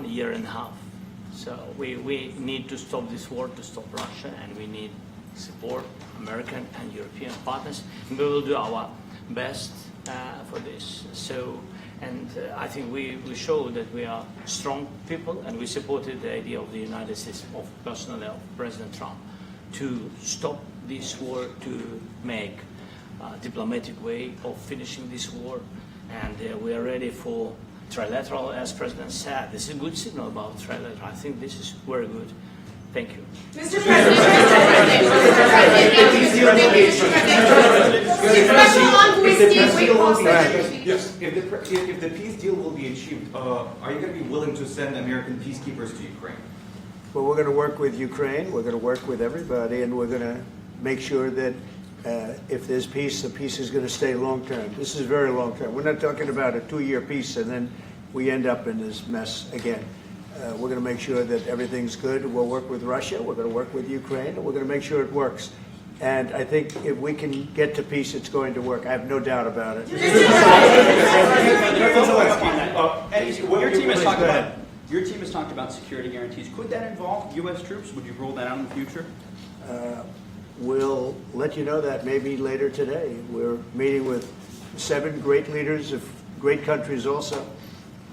1.5 years. So we need to stop this war, to stop Russia, and we need support American and European partners. And we will do our best for this. So, I think we show that we are strong people, and we supported the idea of the United States, personally of President Trump, to stop this war, to make a diplomatic way of finishing this war. And we are ready for trilateral, as President said. This is a good signal about trilateral. I think this is very good. Thank you. Mr. President, if the peace deal will be achieved, are you going to be willing to send American peacekeepers to Ukraine? Well, we're going to work with Ukraine. We're going to work with everybody, and we're going to make sure that if there's peace, the peace is going to stay long term. This is very long term. We're not talking about a 2-year peace and then we end up in this mess again. We're going to make sure that everything's good. We'll work with Russia. We're going to work with Ukraine, and we're going to make sure it works. And I think if we can get to peace, it's going to work. I have no doubt about it. Your team has talked about security guarantees. Could that involve U.S. troops? Would you roll that out in the future? We'll let you know that maybe later today. We're meeting with 7 great leaders of great countries also,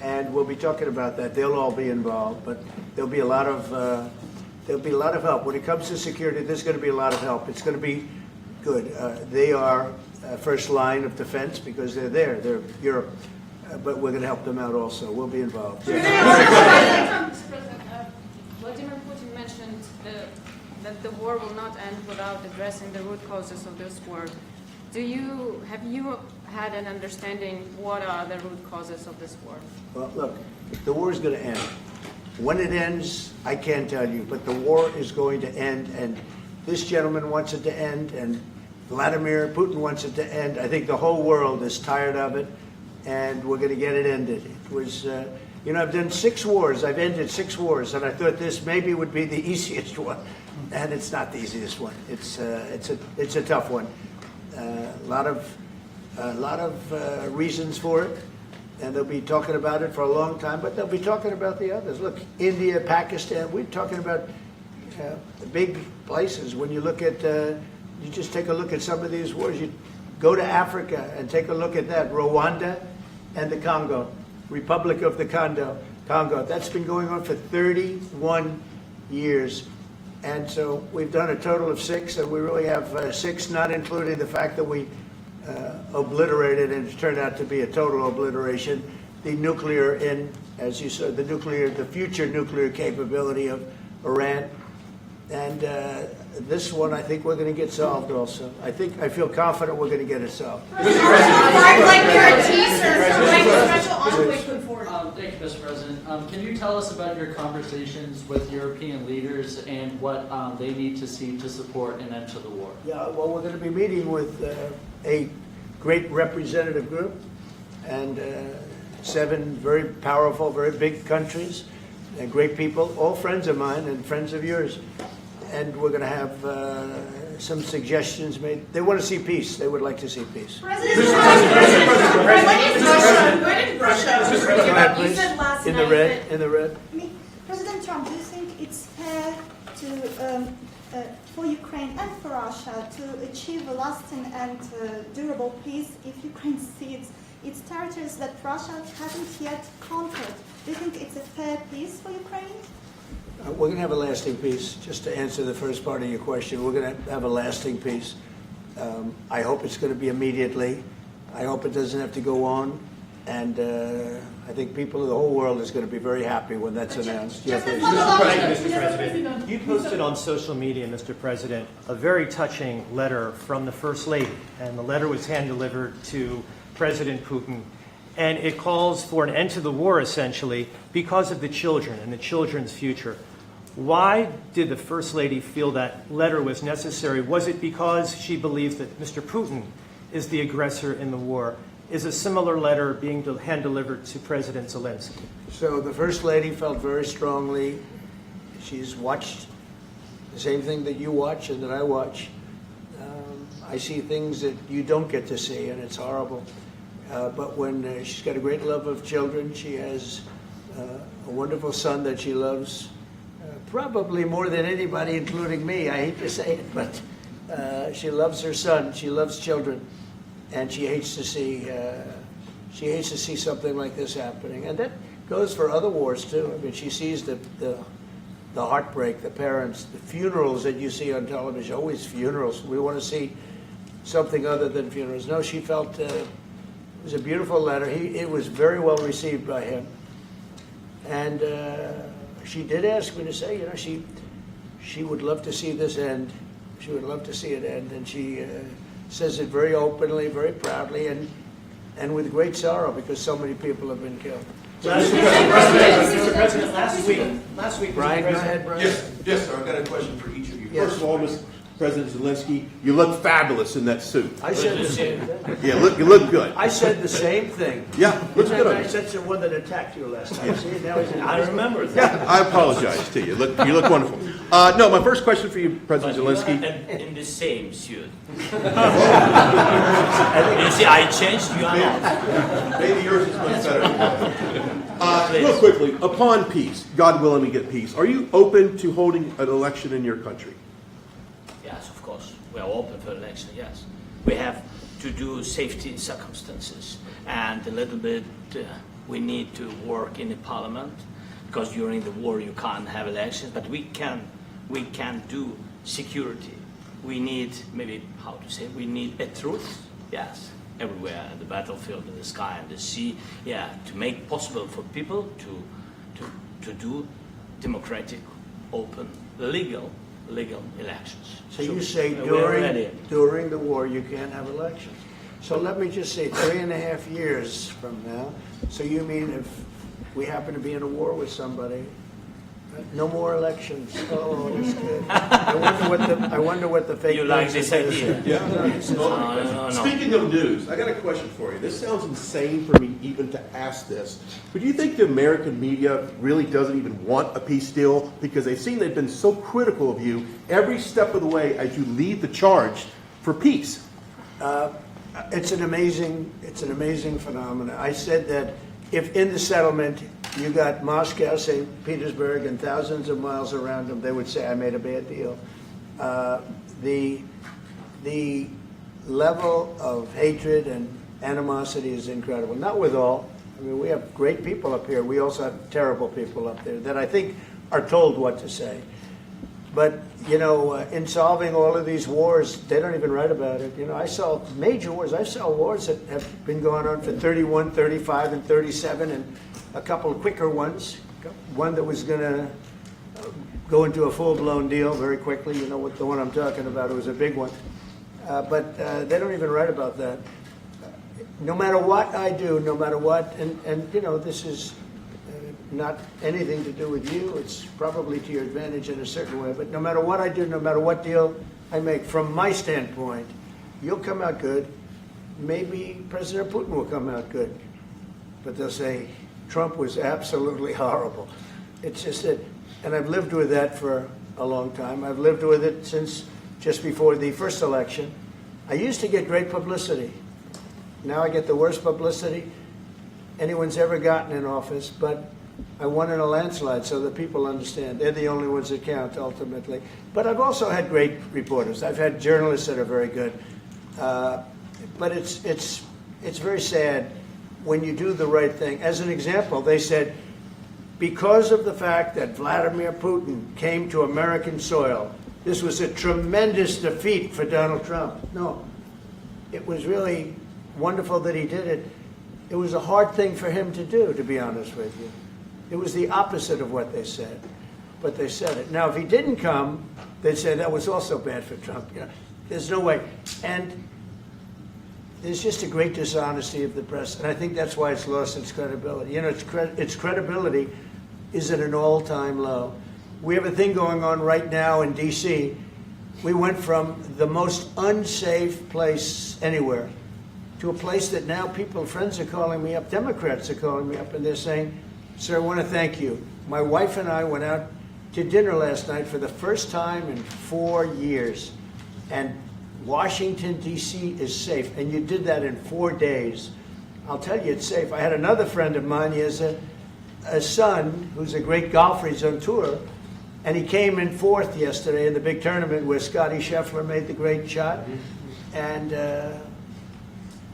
and we'll be talking about that. They'll all be involved, but there'll be a lot of help when it comes to security. There's going to be a lot of help. It's going to be good. They are first line of defense because they're there. They're Europe, but we're going to help them out also. We'll be involved. Mr. President, Vladimir Putin mentioned that the war will not end without addressing the root causes of this war. Have you had an understanding what are the root causes of this war? Well, look, the war is going to end. When it ends, I can't tell you, but the war is going to end, and this gentleman wants it to end, and Vladimir Putin wants it to end. I think the whole world is tired of it, and we're going to get it ended. It was, I've done 6 wars. I've ended 6 wars, and I thought this maybe would be the easiest one, and it's not the easiest one. It's a tough one. A lot of reasons for it, and they'll be talking about it for a long time, but they'll be talking about the others. Look, India, Pakistan, we're talking about big places. When you look at, you just take a look at some of these wars. You go to Africa and take a look at that. Rwanda and the Congo, Republic of the Congo. That's been going on for 31 years. And so we've done a total of 6, and we really have 6, not including the fact that we obliterated, and it turned out to be a total obliteration, the nuclear, as you said, the future nuclear capability of Iran. And this one, I think we're going to get solved also. I feel confident we're going to get it solved. Thank you, Mr. President. Can you tell us about your conversations with European leaders and what they need to see to support an end to the war? Yeah, well, we're going to be meeting with a great representative group and 7 very powerful, very big countries and great people, all friends of mine and friends of yours. And we're going to have some suggestions made. They want to see peace. They would like to see peace. President, in the red. President Trump, do you think it's fair to for Ukraine and for Russia to achieve a lasting and durable peace if Ukraine cedes its territories that Russia hasn't yet conquered? Do you think it's a fair peace for Ukraine? We're going to have a lasting peace. Just to answer the first part of your question, we're going to have a lasting peace. I hope it's going to be immediately. I hope it doesn't have to go on. And I think people of the whole world is going to be very happy when that's announced. Mr. President, you posted on social media, Mr. President, a very touching letter from the First Lady. And the letter was hand-delivered to President Putin. And it calls for an end to the war, essentially, because of the children and the children's future. Why did the First Lady feel that letter was necessary? Was it because she believes that Mr. Putin is the aggressor in the war? Is a similar letter being hand-delivered to President Zelenskyy? So the First Lady felt very strongly. She's watched the same thing that you watch and that I watch. I see things that you don't get to see, and it's horrible. But when she's got a great love of children, she has a wonderful son that she loves, probably more than anybody, including me. I hate to say it, but she loves her son. She loves children, and she hates to see something like this happening. And that goes for other wars too. I mean, she sees the heartbreak, the parents, the funerals that you see on television. Always funerals. We want to see something other than funerals. No, she felt it was a beautiful letter. It was very well received by him, and she did ask me to say, you know, she would love to see this end. She would love to see it end, and she says it very openly, very proudly, and with great sorrow because so many people have been killed. Mr. President, last week, Brian, go ahead, Brian. Yes, sir. I've got a question for each of you. Yes. First of all, Mr. President Zelensky, you look fabulous in that suit. I said the same thing. Yeah, you look good. I said the same thing. Yeah, looks Isn't good that on nice? you. That's the one that attacked you last time. See, now he's I remember that. I apologize to you. You look wonderful. No, my first question for you, President Zelensky. In the same suit. You see, I changed, you are not. Maybe yours is much better. Real quickly, upon peace, God willing we get peace, are you open to holding an election in your country? Yes, of course. We are open for election, yes. We have to do safety circumstances. And a little bit, we need to work in the parliament, because during the war you can't have elections, but we can do security. We need, maybe, how to say, we need a truth, yes, everywhere, in the battlefield, in the sky, and the sea, yeah, to make possible for people to do democratic, open, legal elections. So you say we're ready. during the war you can't have elections. So let me just say 3.5 years from now. So you mean if we happen to be in a war with somebody, no more elections? Oh, that's good. I wonder what the fake You like news this is. idea? Yeah. No. Speaking of news, I got a question for you. This sounds insane for me even to ask this, but do you think the American media really doesn't even want a peace deal because they've seen they've been so critical of you every step of the way as you lead the charge for peace? It's an amazing phenomenon. I said that if in the settlement you got Moscow, St. Petersburg, and thousands of miles around them, they would say I made a bad deal. The level of hatred and animosity is incredible. Not with all. I mean, we have great people up here. We also have terrible people up there that I think are told what to say. But, you know, in solving all of these wars, they don't even write about it. You know, I saw major wars. I saw wars that have been going on for 31, 35, and 37, and a couple of quicker ones. One that was going to go into a full-blown deal very quickly. You know what the one I'm talking about. It was a big one. But they don't even write about that. No matter what I do, no matter what, and you know, this is not anything to do with you. It's probably to your advantage in a certain way. But no matter what I do, no matter what deal I make, from my standpoint, you'll come out good. Maybe President Putin will come out good. But they'll say, Trump was absolutely horrible. It's just that, and I've lived with that for a long time. I've lived with it since just before the first election. I used to get great publicity. Now I get the worst publicity anyone's ever gotten in office, but I won in a landslide, so that people understand. They're the only ones that count, ultimately. But I've also had great reporters. I've had journalists that are very good. But it's very sad when you do the right thing. As an example, they said, because of the fact that Vladimir Putin came to American soil, this was a tremendous defeat for Donald Trump. No, it was really wonderful that he did it. It was a hard thing for him to do, to be honest with you. It was the opposite of what they said, but they said it. Now, if he didn't come, they'd say that was also bad for Trump. You know, there's no way. And there's just a great dishonesty of the press, and I think that's why it's lost its credibility. You know, its credibility is at an all-time low. We have a thing going on right now in D.C. We went from the most unsafe place anywhere to a place that now friends are calling me up, Democrats are calling me up, and they're saying, sir, I want to thank you. My wife and I went out to dinner last night for the first time in 4 years, and Washington, D.C. is safe, and you did that in 4 days. I'll tell you it's safe. I had another friend of mine, he has a son who's a great golfer. He's on tour, and he came in fourth yesterday in the big tournament where Scotty Scheffler made the great shot. And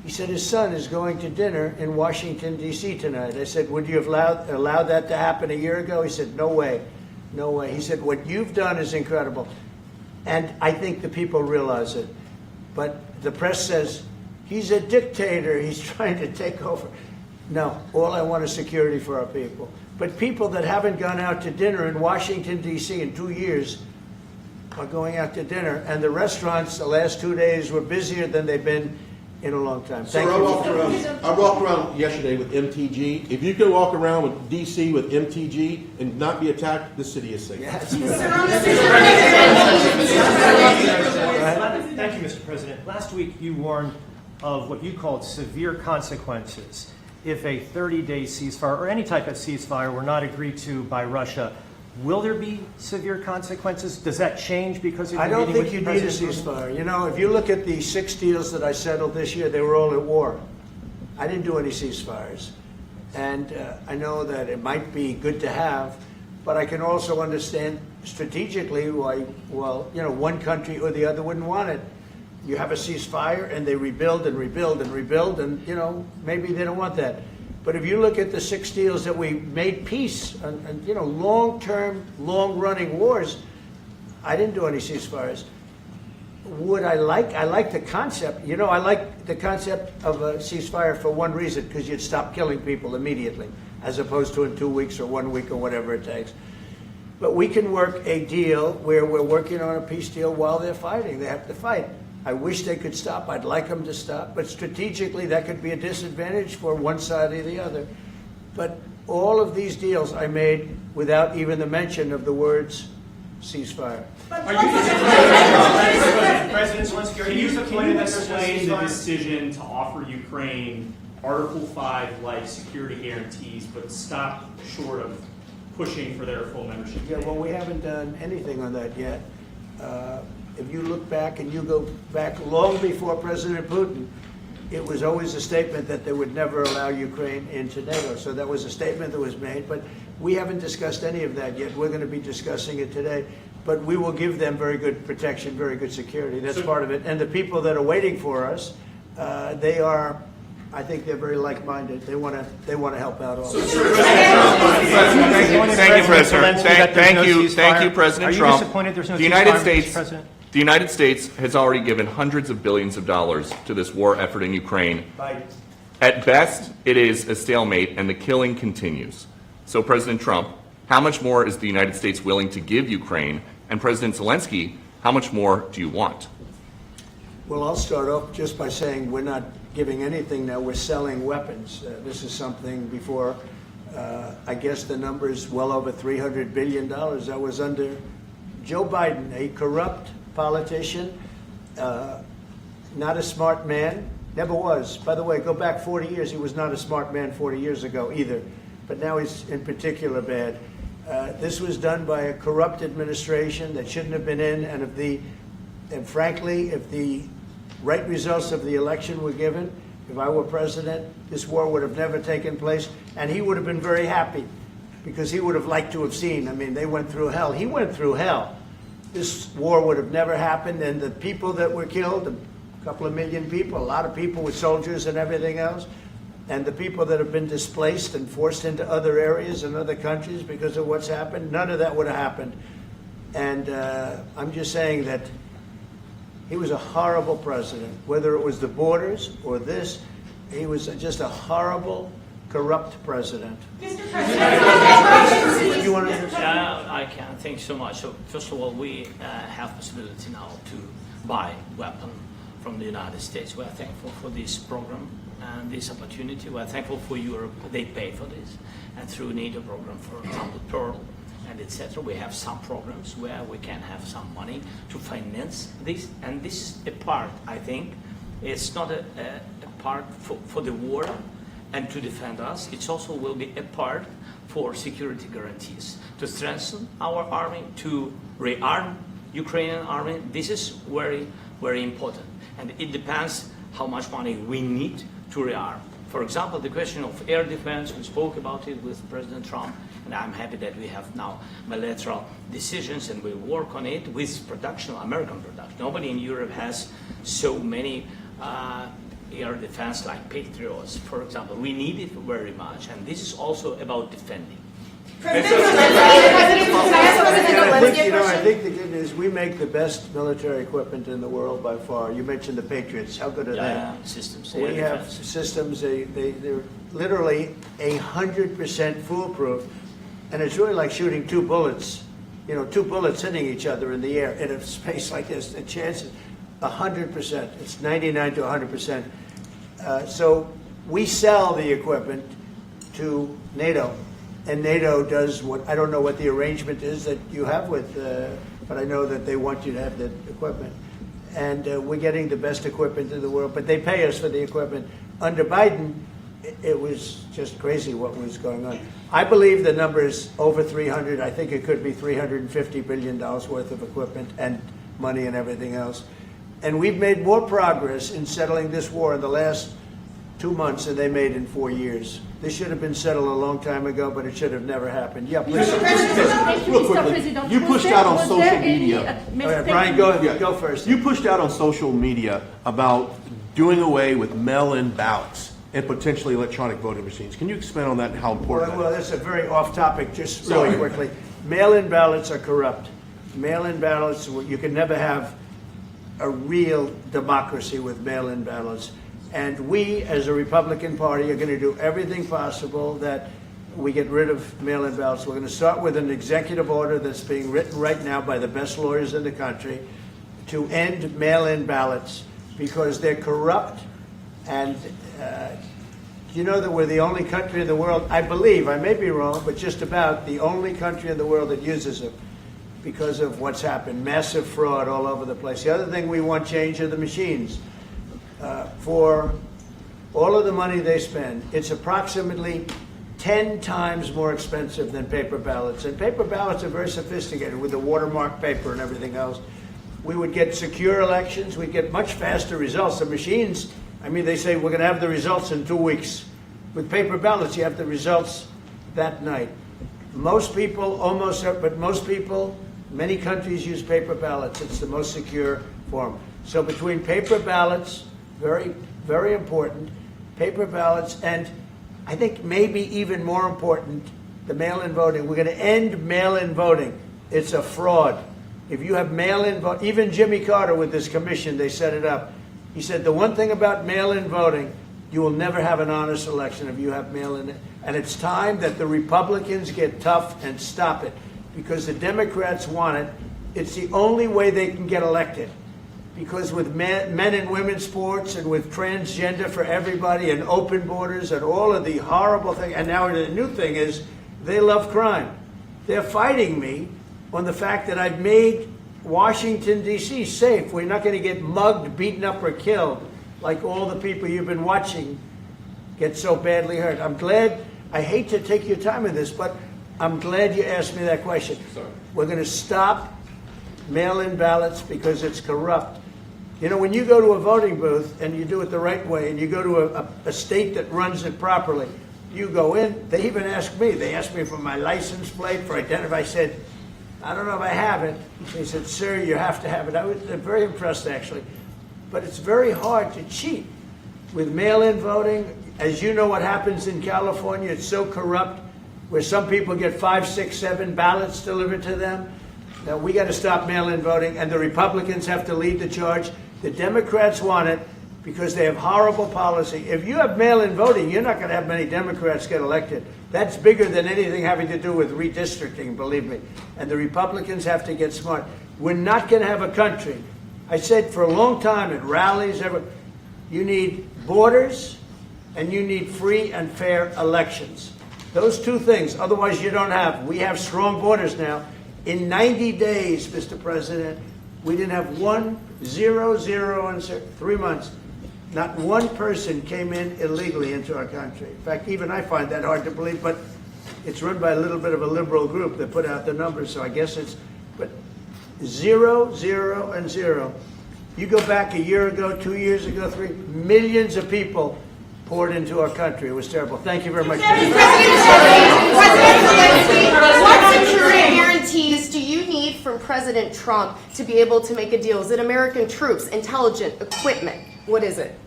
he said his son is going to dinner in Washington, D.C. tonight. I said, would you have allowed that to happen a year ago? He said, no way, no way. He said, what you've done is incredible. And I think the people realize it. But the press says, he's a dictator, he's trying to take over. No, all I want is security for our people. But people that haven't gone out to dinner in Washington, D.C. in 2 years are going out to dinner. And the restaurants the last 2 days were busier than they've been in a long time. Thank Sir, you. I walked around yesterday with MTG. If you could walk around with D.C. with MTG and not be attacked, the city is safe. Yes. Thank you, Mr. President. Last week you warned of what you called severe consequences if a 30-day ceasefire or any type of ceasefire were not agreed to by Russia. Will there be severe consequences? Does that change because of your I don't meeting think with you need a President Putin? ceasefire. You know, if you look at the 6 deals that I settled this year, they were all at war. I didn't do any ceasefires. And I know that it might be good to have, but I can also understand strategically why, well, you know, one country or the other wouldn't want it. You have a ceasefire and they rebuild and rebuild and rebuild, and, you know, maybe they don't want that. But if you look at the 6 deals that we made peace and you know, long-term, long-running wars, I didn't do any ceasefires. Would I like the concept. You know, I like the concept of a ceasefire for one reason, because you'd stop killing people immediately, as opposed to in 2 weeks or 1 week or whatever it takes. But we can work a deal where we're working on a peace deal while they're fighting. They have to fight. I wish they could stop. I'd like them to stop. But strategically, that could be a disadvantage for one side or the other. But all of these deals I made without even the mention of the words ceasefire. President Zelenskyy, are Can you you disappointed that there's no explain the ceasefire? decision to offer Ukraine Article 5-like security guarantees, but stop short of pushing for their full membership? Yeah, well, we haven't done anything on that yet. If you look back and you go back long before President Putin, it was always a statement that they would never allow Ukraine into NATO. So that was a statement that was made, but we haven't discussed any of that yet. We're going to be discussing it today. But we will give them very good protection, very good security. That's part of it. And the people that are waiting for us, they are, I think they're very like-minded. They want to help out all. Thank you, President. Thank you, President Are you Trump. disappointed there's no The United ceasefire, Mr. States, President? the United States has already given hundreds of billions of dollars to this war effort in Ukraine. At best, it is a stalemate, and the killing continues. So, President Trump, how much more is the United States willing to give Ukraine? And President Zelenskyy, how much more do you want? Well, I'll start off just by saying we're not giving anything now. We're selling weapons. This is something before, I guess the number is well over $300 billion. That was under Joe Biden, a corrupt politician, not a smart man, never was. By the way, go back 40 years, he was not a smart man 40 years ago either, but now he's in particular bad. This was done by a corrupt administration that shouldn't have been in, and frankly, if the right results of the election were given, if I were president, this war would have never taken place, and he would have been very happy, because he would have liked to have seen. I mean, they went through hell. He went through hell. This war would have never happened, and the people that were killed, a couple of million people, a lot of people with soldiers and everything else, and the people that have been displaced and forced into other areas and other countries because of what's happened, none of that would have happened. And I'm just saying that he was a horrible president, whether it was the borders or this. He was just a horrible, corrupt president. Mr. President, You want to? I can. Thanks so much. So first of all, we have possibility now to buy weapon from the United States. We are thankful for this program and this opportunity. We are thankful for Europe. They pay for this. And through NATO program, for example, Pearl and etc., we have some programs where we can have some money to finance this. And this is a part, I think, it's not a part for the war and to defend us. It also will be a part for security guarantees, to strengthen our army, to rearm Ukrainian army. This is very, very important. And it depends how much money we need to rearm. For example, the question of air defense, we spoke about it with President Trump, and I'm happy that we have now bilateral decisions and we work on it with production, American production. Nobody in Europe has so many air defense like Patriots, for example. We need it very much, and this is also about defending. I think the good news, we make the best military equipment in the world by far. You mentioned the Patriots. How good are they? Systems. We air have defense. systems, they're literally 100% foolproof. And it's really like shooting two bullets, two bullets hitting each other in the air in a space like this. The chance is 100%. It's 99 to 100%. So we sell the equipment to NATO. And NATO does what, I don't know what the arrangement is that you have with, but I know that they want you to have the equipment. And we're getting the best equipment in the world, but they pay us for the equipment. Under Biden, it was just crazy what was going on. I believe the number is over 300. I think it could be $350 billion worth of equipment and money and everything else. And we've made more progress in settling this war in the last 2 months than they made in 4 years. This should have been settled a long time ago, but it should have never happened. Yeah, please. Real quickly, you pushed out on social media. All right, Brian, go first. You pushed out on social media about doing away with mail-in ballots and potentially electronic voting machines. Can you expand on that and how important Well, that is? that's a very off-topic, just really quickly. Mail-in ballots are corrupt. Mail-in ballots, you can never have a real democracy with mail-in ballots. And we, as a Republican Party, are going to do everything possible that we get rid of mail-in ballots. We're going to start with an executive order that's being written right now by the best lawyers in the country to end mail-in ballots because they're corrupt. And you know that we're the only country in the world, I believe, I may be wrong, but just about the only country in the world that uses them because of what's happened. Massive fraud all over the place. The other thing we want change are the machines. For all of the money they spend, it's approximately 10 times more expensive than paper ballots. And paper ballots are very sophisticated with the watermark paper and everything else. We would get secure elections. We'd get much faster results. The machines, they say we're going to have the results in 2 weeks. With paper ballots, you have the results that night. Most people, many countries use paper ballots. It's the most secure form. So between paper ballots, very, very important, paper ballots, and I think maybe even more important, the mail-in voting. We're going to end mail-in voting. It's a fraud. If you have mail-in vote, even Jimmy Carter with this commission, they set it up. He said the one thing about mail-in voting, you will never have an honest election if you have mail-in. And it's time that the Republicans get tough and stop it because the Democrats want it. It's the only way they can get elected. Because with men and women's sports and with transgender for everybody and open borders and all of the horrible things, and now the new thing is they love crime. They're fighting me on the fact that I've made Washington, D.C. safe. We're not going to get mugged, beaten up, or killed like all the people you've been watching get so badly hurt. I'm glad, I hate to take your time in this, but I'm glad you asked me that question. Sorry. We're going to stop mail-in ballots because it's corrupt. When you go to a voting booth and you do it the right way and you go to a state that runs it properly, you go in, they even ask me. They asked me for my license plate, for identity. I said, I don't know if I have it. They said, sir, you have to have it. I was very impressed, actually. But it's very hard to cheat with mail-in voting. As you know what happens in California, it's so corrupt, where some people get 5, 6, 7 ballots delivered to them. Now, we got to stop mail-in voting, and the Republicans have to lead the charge. The Democrats want it because they have horrible policy. If you have mail-in voting, you're not going to have many Democrats get elected. That's bigger than anything having to do with redistricting, believe me. And the Republicans have to get smart. We're not going to have a country. I said for a long time at rallies, you need borders and you need free and fair elections. Those two things, otherwise you don't have. We have strong borders now. In 90 days, Mr. President, we didn't have 1, 0, 0, and 3 months. Not one person came in illegally into our country. In fact, even I find that hard to believe, but it's run by a little bit of a liberal group that put out the numbers, so I guess it's, but 0, 0, and 0. You go back a year ago, 2 years ago, millions of people poured into our country. It was terrible. Thank you very much. President Zelenskyy, what security guarantees do you need from President Trump to be able to make a deal? Is it American troops, intelligence, equipment? What is it?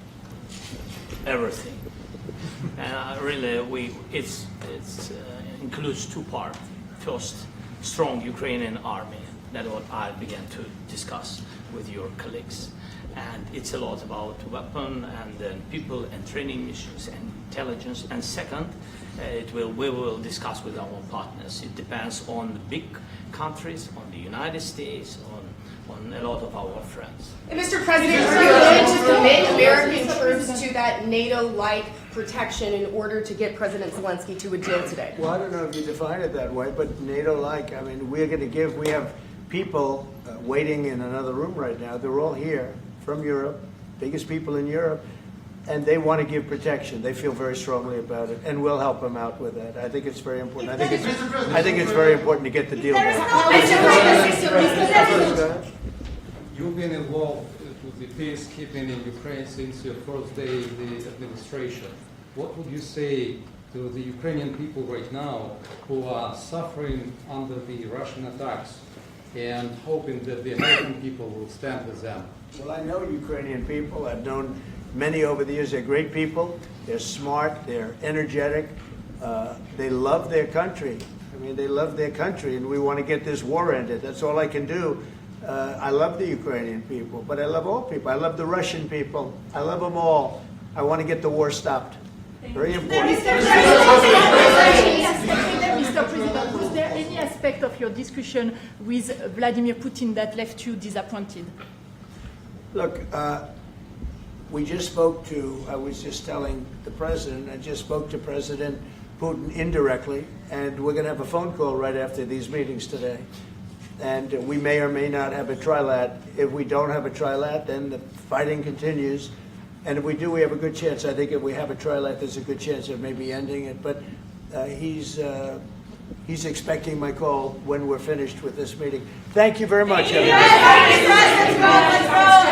Everything. And really, it includes two parts. First, strong Ukrainian army. That's what I began to discuss with your colleagues. And it's a lot about weapon and then people and training missions and intelligence. And second, we will discuss with our partners. It depends on the big countries, on the United States, on a lot of our friends. And Mr. President, are you willing to commit American troops to that NATO-like protection in order to get President Zelenskyy to a deal today? Well, I don't know if you define it that way, but NATO-like, I mean, we have people waiting in another room right now. They're all here from Europe, biggest people in Europe, and they want to give protection. They feel very strongly about it, and we'll help them out with that. I think it's very important. I think it's very important to get the deal done. You've been involved with the peacekeeping in Ukraine since your first day in the administration. What would you say to the Ukrainian people right now who are suffering under the Russian attacks and hoping that the American people will stand with them? Well, I know Ukrainian people. I've known many over the years. They're great people. They're smart. They're energetic. They love their country. I mean, they love their country, and we want to get this war ended. That's all I can do. I love the Ukrainian people, but I love all people. I love the Russian people. I love them all. I want to get the war stopped. Very important. Mr. President, was there any aspect of your discussion with Vladimir Putin that left you disappointed? Look, we just spoke to, I was just telling the President, I just spoke to President Putin indirectly, and we're going to have a phone call right after these meetings today. And we may or may not have a trilat. If we don't have a trilat, then the fighting continues. And if we do, we have a good chance. I think if we have a trilat, there's a good chance of maybe ending it. But he's expecting my call when we're finished with this meeting. Thank you very much, everybody.